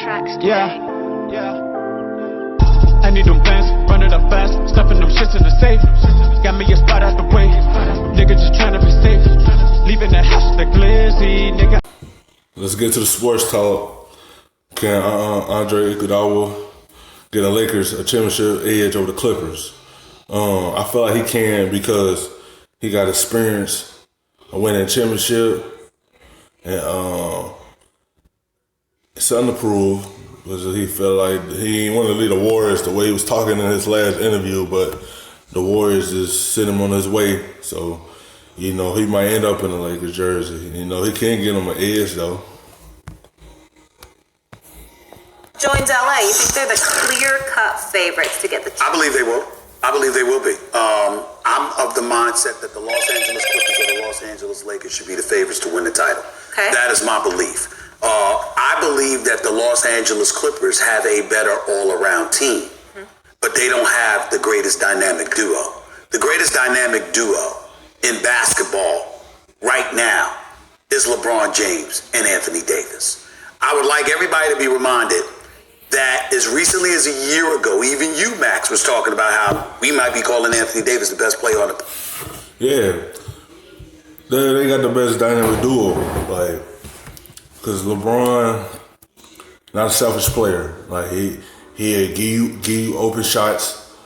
tracks today. Yeah. I need them bands, run it up fast, stuffing them shits in the safe. Got me a spot out the way, nigga just tryna be safe. Leaving the house with the glizzy, nigga. Let's get to the sports talk. Can Andre Iguodala get a Lakers a championship edge over the Clippers? I feel like he can because he got experience of winning a championship and something to prove. Because he felt like he didn't want to lead the Warriors the way he was talking in his last interview, but the Warriors just sent him on his way. So, he might end up in the Lakers jersey. He can't get him an edge though. Joins LA. You think they're the clear-cut favorites to get the I believe they will. I believe they will be. I'm of the mindset that the Los Angeles Clippers or the Los Angeles Lakers should be the favorites to win the title. Okay. That is my belief. I believe that the Los Angeles Clippers have a better all-around team, but they don't have the greatest dynamic duo. The greatest dynamic duo in basketball right now is LeBron James and Anthony Davis. I would like everybody to be reminded that as recently as a year ago, even you, Max, was talking about how we might be calling Anthony Davis the best player on the... Yeah. They got the best dynamic duo, because LeBron, not a selfish player. He'll give you open shots,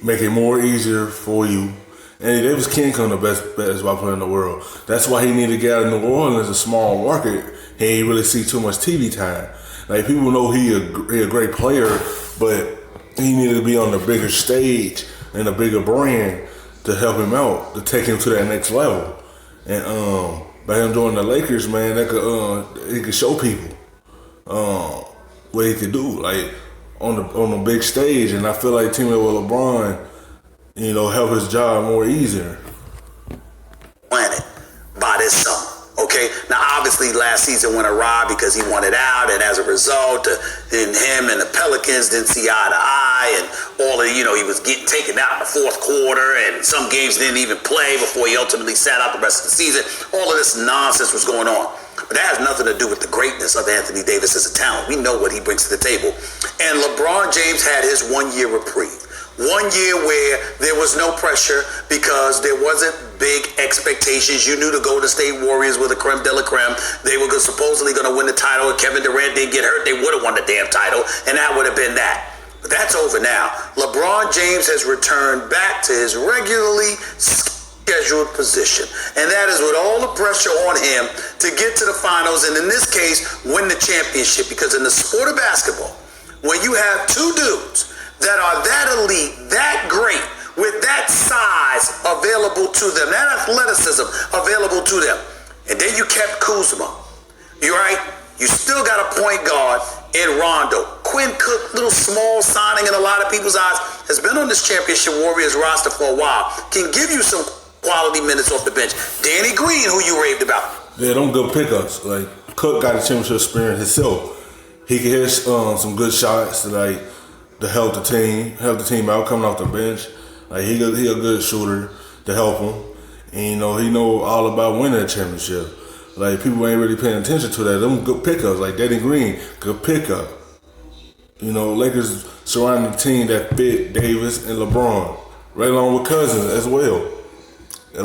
make it more easier for you. Anthony Davis can't come the best basketball player in the world. That's why he needed to get out of New Orleans, a small market. He ain't really see too much TV time. People know he a great player, but he needed to be on the bigger stage and a bigger brand to help him out, to take him to that next level. And by him joining the Lakers, man, he could show people what he could do, on the big stage. And I feel like teaming with LeBron, help his job more easier. Planet by this summer. Okay, now obviously last season went awry because he wanted out, and as a result, him and the Pelicans didn't see eye to eye, and he was getting taken out in the fourth quarter, and some games didn't even play before he ultimately sat out the rest of the season. All of this nonsense was going on. But that has nothing to do with the greatness of Anthony Davis as a talent. We know what he brings to the table. And LeBron James had his 1 year reprieve. 1 year where there was no pressure because there wasn't big expectations. You knew the Golden State Warriors were the creme de la creme. They were supposedly going to win the title. If Kevin Durant didn't get hurt, they would have won the damn title, and that would have been that. But that's over now. LeBron James has returned back to his regularly scheduled position, and that is with all the pressure on him to get to the finals, and in this case, win the championship. Because in the sport of basketball, when you have two dudes that are that elite, that great, with that size available to them, that athleticism available to them, and then you kept Kuzma, you right? You still got a point guard in Rondo. Quinn Cook, little small signing in a lot of people's eyes, has been on this championship Warriors roster for a while, can give you some quality minutes off the bench. Danny Green, who you raved about. Yeah, them good pickups. Cook got a championship experience himself. He can hit some good shots, to help the team out coming off the bench. He a good shooter to help him. And he know all about winning a championship. People ain't really paying attention to that. Them good pickups, Danny Green, good pickup. Lakers surrounding the team that fit Davis and LeBron, right along with Cousins as well. You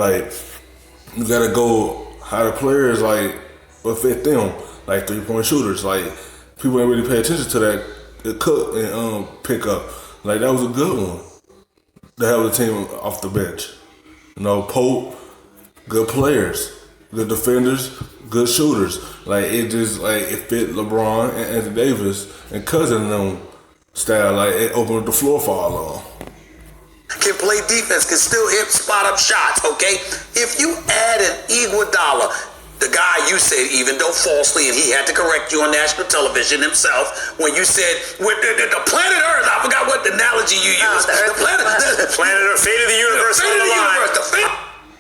gotta go how the players what fit them, 3-point shooters. People ain't really pay attention to that. The Cook and pickup, that was a good one to help the team off the bench. Pope, good players, good defenders, good shooters. It fit LeBron and Anthony Davis and Cousin them style. It opened up the floor for all of them. Can play defense, can still hit spot up shots. Okay, if you add an Iguodala, the guy you said even though falsely, and he had to correct you on national television himself when you said with the planet Earth. I forgot what analogy you used. The planet Earth, fate of the universe on the line.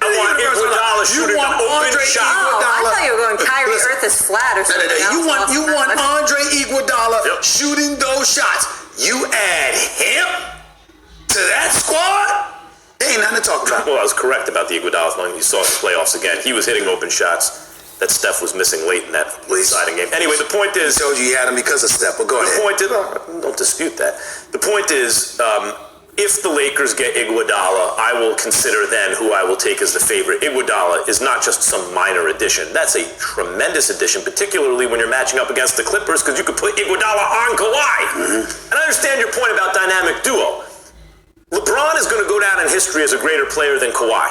I want Iguodala shooting the open shot. I thought you were going Kyrie Earth is flat or something. You want Andre Iguodala shooting those shots. You add him to that squad. There ain't nothing to talk about. Well, I was correct about the Iguodala thing. You saw his playoffs again. He was hitting open shots. that Steph was missing late in that deciding game. Anyway, the point is... He told you he had him because of Steph, but go ahead. The point is... don't dispute that. The point is, if the Lakers get Iguodala, I will consider then who I will take as the favorite. Iguodala is not just some minor addition. That's a tremendous addition, particularly when you're matching up against the Clippers, because you could put Iguodala on Kawhi. And I understand your point about dynamic duo. LeBron is going to go down in history as a greater player than Kawhi.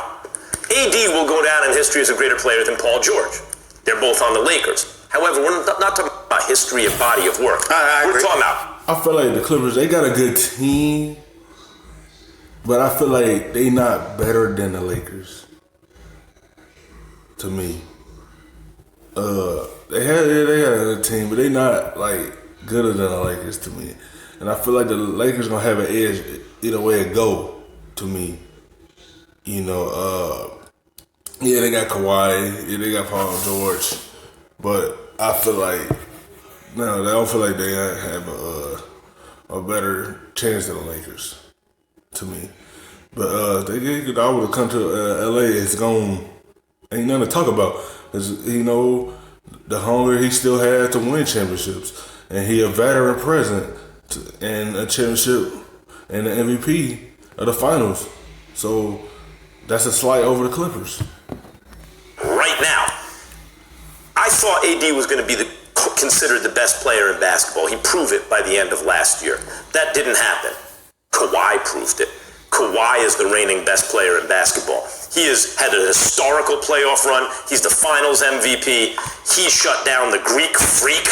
AD will go down in history as a greater player than Paul George. They're both on the Lakers. However, we're not talking about history and body of work. We're talking about... I feel like the Clippers, they got a good team, but I feel like they not better than the Lakers. To me. They got a good team, but they not like gooder than the Lakers to me. And I feel like the Lakers gonna have an edge either way it go to me. You know, yeah, they got Kawhi, yeah, they got Paul George, but I feel like I don't feel like they have a better chance than the Lakers to me. But they get all to come to LA, it's ain't nothing to talk about. Cause you know the hunger he still has to win championships, and he a veteran present and a championship and the MVP of the finals. So that's a slight over the Clippers. Right now, I thought AD was going to be considered the best player in basketball. He proved it by the end of last year. That didn't happen. Kawhi proved it. Kawhi is the reigning best player in basketball. He has had a historical playoff run. He's the finals MVP. He shut down the Greek Freak,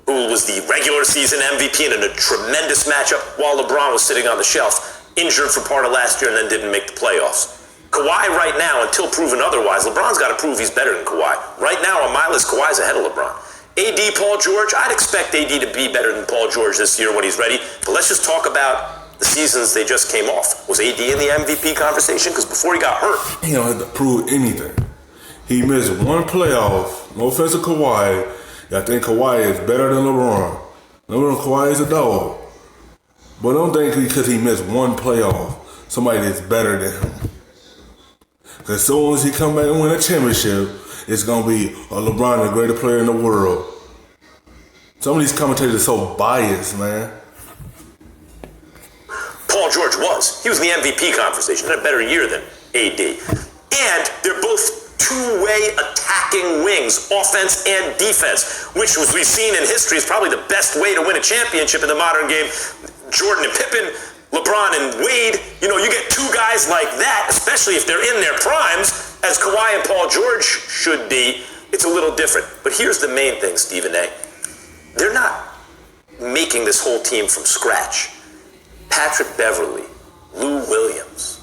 who was the regular season MVP in a tremendous matchup while LeBron was sitting on the shelf, injured for part of last year and then didn't make the playoffs. Kawhi right now, until proven otherwise, LeBron's got to prove he's better than Kawhi. Right now on my list, Kawhi's ahead of LeBron. AD, Paul George, I'd expect AD to be better than Paul George this year when he's ready. But let's just talk about the seasons they just came off. Was AD in the MVP conversation? Because before he got hurt, he don't have to prove anything. He missed one playoff. No offense to Kawhi. I think Kawhi is better than LeBron. Kawhi is a dog. But don't think because he missed one playoff, somebody that's better than him. Because as soon as he come back and win a championship, it's going to be LeBron, the greatest player in the world. Some of these commentators are so biased, man. Paul George was. He was in the MVP conversation. Had a better year than AD. And they're both two-way attacking wings, offense and defense, which, as we've seen in history, is probably the best way to win a championship in the modern game. Jordan and Pippen, LeBron and Wade, you know, you get two guys like that, especially if they're in their primes, as Kawhi and Paul George should be, it's a little different. But here's the main thing, Stephen A. They're not making this whole team from scratch. Patrick Beverly, Lou Williams,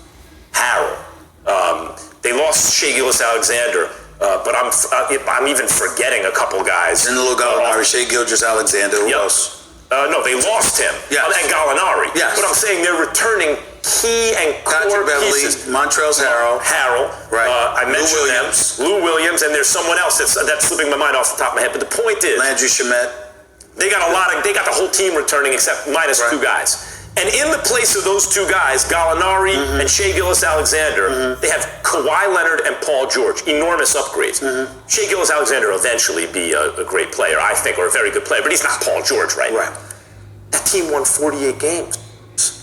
Harrell. They lost Shai Gilgeous-Alexander, but I'm even forgetting a couple guys. And little Gallinari, Shai Gilgeous-Alexander, who else? No, they lost him. Yes. And Gallinari. Yes. But I'm saying they're returning key and core pieces. Montrezl Harrell. Right. I mentioned Lou Williams, and there's someone else that's slipping my mind off the top of my head. But the point is, Landry Shamet. They got the whole team returning except minus two guys. And in the place of those two guys, Gallinari and Shai Gilgeous-Alexander, they have Kawhi Leonard and Paul George. Enormous upgrades. Shai Gilgeous-Alexander will eventually be a great player, I think, or a very good player, but he's not Paul George right now. That team won 48 games.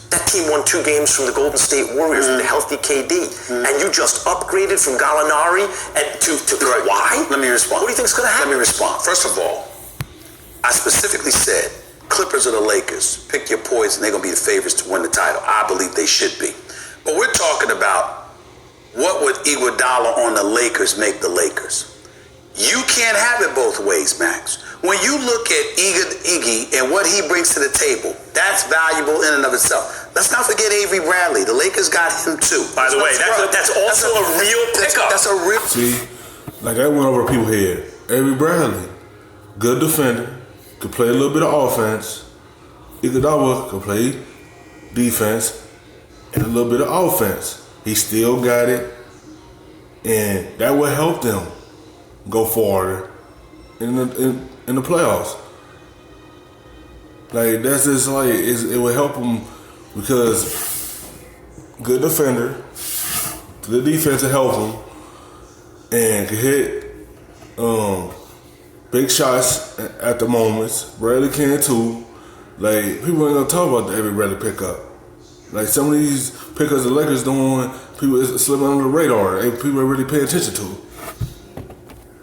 That team won 2 games from the Golden State Warriors with a healthy KD. And you just upgraded from Gallinari to Kawhi? Let me respond. What do you think's going to happen? Let me respond. First of all, I specifically said, Clippers or the Lakers, pick your poison. They're going to be the favorites to win the title. I believe they should be. But we're talking about what would Iguodala on the Lakers make the Lakers. You can't have it both ways, Max. When you look at Iggy and what he brings to the table, that's valuable in and of itself. Let's not forget Avery Bradley. The Lakers got him too. By the way, that's also a real pickup. That's a real... See, like that went over people's head. Avery Bradley, good defender. Could play a little bit of offense. Iguodala could play defense and a little bit of offense. He still got it, and that would help them go farther in the playoffs. Like that's just like it would help them because good defender, good defense to help them, and could hit Big shots at the moments. Bradley can too. Like, people ain't gonna talk about the every Bradley pickup. Like, some of these pickups the Lakers doing, people is slipping under the radar. And people ain't really paying attention to.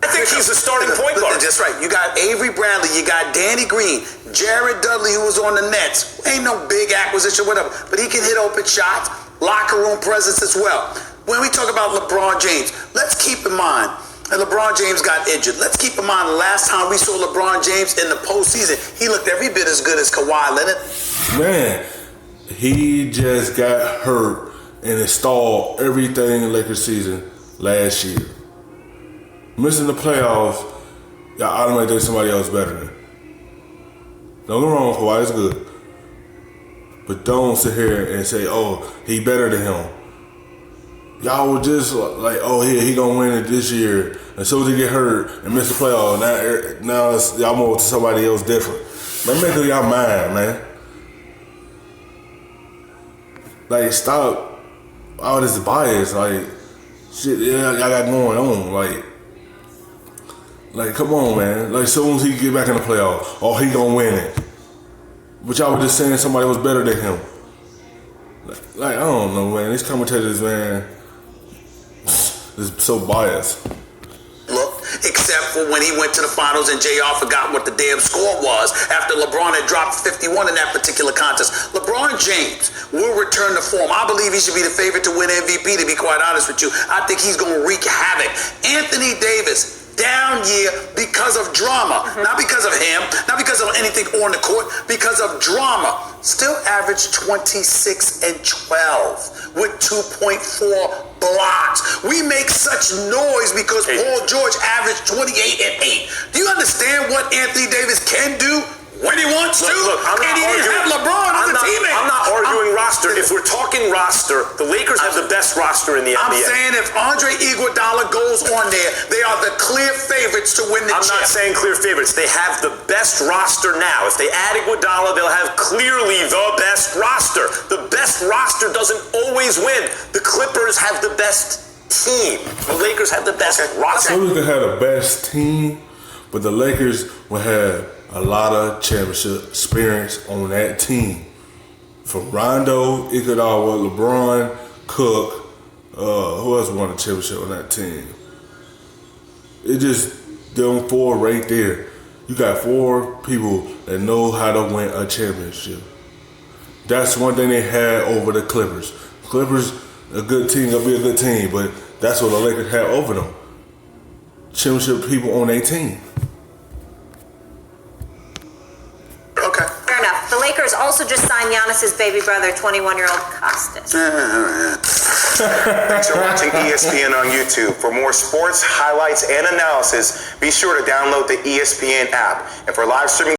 I think he's a starting point guard. That's right. You got Avery Bradley, you got Danny Green, Jared Dudley, who was on the Nets. Ain't no big acquisition, whatever, but he can hit open shots, locker room presence as well. When we talk about LeBron James, let's keep in mind that LeBron James got injured. Let's keep in mind the last time we saw LeBron James in the postseason, he looked every bit as good as Kawhi Leonard. Man, he just got hurt and installed everything in Lakers season last year. Missing the playoffs, y'all automatically think somebody else better than. Don't get me wrong, Kawhi is good. But don't sit here and say, oh, he better than him. Y'all were just like, oh, he gonna win it this year. As soon as he get hurt and miss the playoffs, now y'all move to somebody else different. Man, make up y'all mind, man. Like, stop all this bias. Like, shit, y'all got going on. Like, come on, man. Like, as soon as he get back in the playoffs, oh, he gonna win it. But y'all were just saying somebody was better than him. Like, I don't know, man. These commentators, man, is so biased. Look, except for when he went to the finals and JR forgot what the damn score was after LeBron had dropped 51 in that particular contest. LeBron James will return to form. I believe he should be the favorite to win MVP, to be quite honest with you. I think he's going to wreak havoc. Anthony Davis, down year because of drama. Not because of him, not because of anything on the court, because of drama. Still averaged 26 and 12 with 2.4 blocks. We make such noise because Paul George averaged 28 and 8. Do you understand what Anthony Davis can do when he wants to? Look, I'm not and he arguing. didn't have LeBron as a teammate. I'm not arguing roster. If we're talking roster, the Lakers have the best roster in the NBA. I'm saying if Andre Iguodala goes on there, they are the clear favorites to win the I'm chip. not saying clear favorites. They have the best roster now. If they add Iguodala, they'll have clearly the best roster. The best roster doesn't always win. The Clippers have the best team. The Lakers have the best roster. Some could have the best team, but the Lakers will have a lot of championship experience on that team. From Rondo, Iguodala, LeBron, Cook, who else won a championship on that team? It just them four right there. You got four people that know how to win a championship. That's one thing they had over the Clippers. Clippers, a good team, they'll be a good team, but that's what the Lakers had over them. Championship people on their team. Okay. Fair enough. The Lakers also just signed Giannis's baby brother, 21-year-old Costas. Thanks for watching ESPN on YouTube. For more sports, highlights, and analysis, be sure to download the ESPN app. And for live streaming